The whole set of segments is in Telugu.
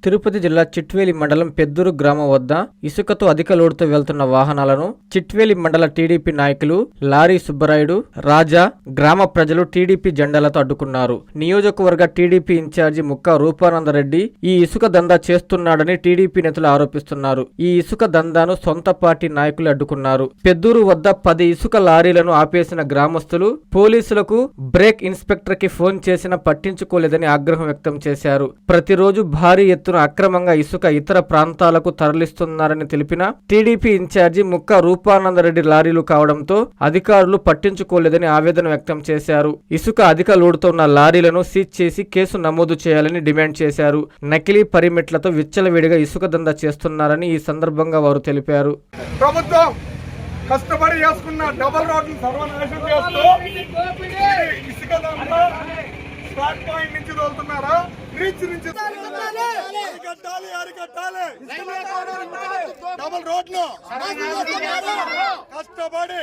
తిరుపతి జిల్లా చిట్వేలి మండలం పెద్దూరు గ్రామం వద్ద ఇసుకతో అధిక లోడుతో వెళ్తున్న వాహనాలను చిట్వేలి మండల టీడీపీ నాయకులు లారీ సుబ్బరాయుడు, రాజా, గ్రామ ప్రజలు టీడీపీ జెండాలతో అడ్డుకున్నారు. నియోజకవర్గ టీడీపీ ఇన్ఛార్జి ముక్క రూపానందరెడ్డి ఈ ఇసుక దందా చేస్తున్నాడని టీడీపీ నేతలు ఆరోపిస్తున్నారు. ఈ ఇసుక దందాను సొంత పార్టీ నాయకులు అడ్డుకున్నారు. పెద్దూరు వద్ద 10 ఇసుక లారీలను ఆపేసిన గ్రామస్తులు పోలీసులకు బ్రేక్ ఇన్స్పెక్టర్ కి ఫోన్ చేసినా పట్టించుకోలేదని ఆగ్రహం వ్యక్తం చేశారు. ప్రతిరోజు భారీ ఎత్తున అక్రమంగా ఇసుక ఇతర ప్రాంతాలకు తరలిస్తున్నారని తెలిపిన టీడీపీ ఇన్ఛార్జి ముక్క రూపానందరెడ్డి లారీలు కావడంతో అధికారులు పట్టించుకోలేదని ఆవేదన వ్యక్తం చేశారు. ఇసుక అధిక లోడుతో ఉన్న లారీలను సీజ్ చేసి కేసు నమోదు చేయాలని డిమాండ్ చేశారు. నకిలీ పరిమిట్లతో విచ్చలవిడిగా ఇసుక దందా చేస్తున్నారని ఈ సందర్భంగా వారు తెలిపారు. ప్రభుత్వం కష్టపడి చేసుకున్న డబుల్ రోడ్లు సర్వనాశనం చేస్తూ ఇసుక దందా స్టార్ట్ పాయింట్ నుంచి తోలుతున్నారా, రీచ్ నుంచి అరికట్టాలి డబుల్ రోడ్లు కష్టపడి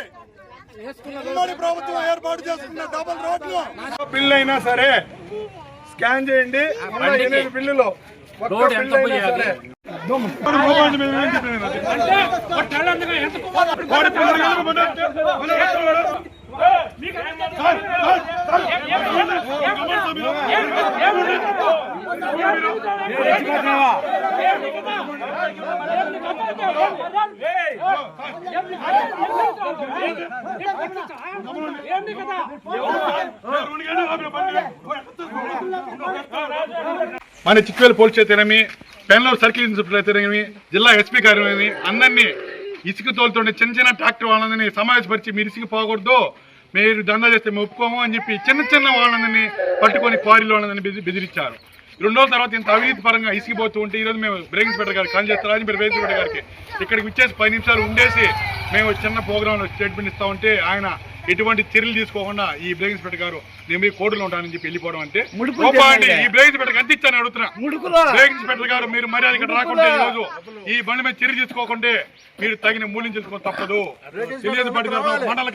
ఉమ్మడి ప్రభుత్వం ఏర్పాటు చేసుకున్న డబుల్ రోడ్లు బిల్లు అయినా సరే స్కాన్ చేయండి. బిల్లులో మన Chitvel police station, Penluru circle inspector, జిల్లా ఎస్పీ గారు అందరినీ ఇసుక తోలుతుండే చిన్న చిన్న ట్రాక్టర్ వాళ్ళని సమావేశపరిచి మీరు ఇసుక పోకూడదు, మీరు దందా చేస్తే మేము ఒప్పుకోము అని చెప్పి చిన్న వాళ్ళని పట్టుకొని క్వారీలో వాళ్ళని బెదిరించారు. 2 రోజుల తర్వాత ఇంత అవినీతి పరంగా ఇసుకుపోతూ ఉంటే ఈరోజు మేము బ్రేక్ ఇన్స్పెక్టర్ గారికి కాల్ చేస్తారని బ్రేక్ ఇన్స్పెక్టర్ గారికి ఇక్కడికి ఇచ్చేసి 10 నిమిషాలు ఉండేసి మేము చిన్న ప్రోగ్రాంలో స్టేట్మెంట్ ఇస్తా ఉంటే ఆయన ఎటువంటి చర్యలు తీసుకోకుండా ఈ బ్రేక్ ఇన్స్పెక్టర్ గారు నేను మీ కోర్టులో ఉంటానని చెప్పి వెళ్ళిపోవడం అంటే ఈ బ్రేక్ ఇన్స్పెక్టర్ ఎంత ఇచ్చాను అడుగుతున్నా. బ్రేక్ ఇన్స్పెక్టర్ గారు మీరు మర్యాద ఇక్కడ రాకుంటే ఈ రోజు ఈ బండి మీద చర్య తీసుకోకుంటే మీరు తగిన మూల్యం చేసుకోవడం తప్పదు. తెలుగుదేశం పార్టీ మండల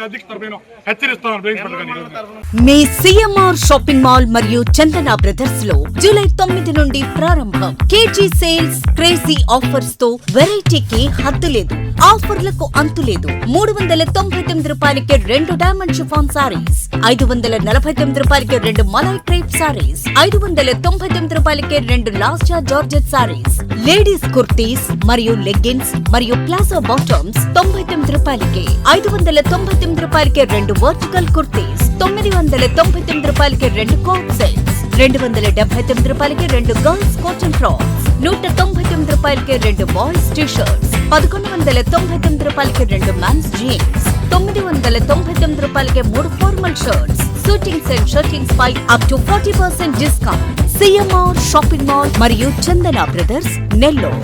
అధ్యక్ష తరపున హెచ్చరిస్తున్నారు బ్రేక్ ఇన్స్పెక్టర్ గారు. మీ సిఎంఆర్ షాపింగ్ మాల్ మరియు చందన బ్రదర్స్ లో జూలై 9 నుండి ప్రారంభం. కేజీ సేల్స్, క్రేజీ ఆఫర్స్ తో వెరైటీకి హద్దు లేదు, ఆఫర్లకు అంతు లేదు. 399 రూపాయలకి 2 డైమండ్ షిఫాన్ సారీస్, 549 రూపాయలకి 2 మలై క్రేప్ సారీస్, 599 రూపాయలకి 2 లాస్టా జార్జెట్ సారీస్, లేడీస్ కుర్తీస్ మరియు లెగ్గిన్స్ మరియు ప్లాజో బాటమ్స్ 99 రూపాయలకి, 599 రూపాయలకి 2 వర్టికల్ కుర్తీస్, 999 రూపాయలకి 2 కోట్ సెట్స్, 279 రూపాయలకి 2 గర్ల్స్ కాటన్ ఫ్రాక్స్, 199 రూపాయలకి 2 బాయ్స్ టీ షర్ట్స్, 1199 రూపాయలకి 2 మెన్స్ జీన్స్, 999 రూపాయలకి 3 formal shirts, shootings and shirtings పై up to 40% discount. CMR shopping mall మరియు చందన బ్రదర్స్, నెల్లూరు.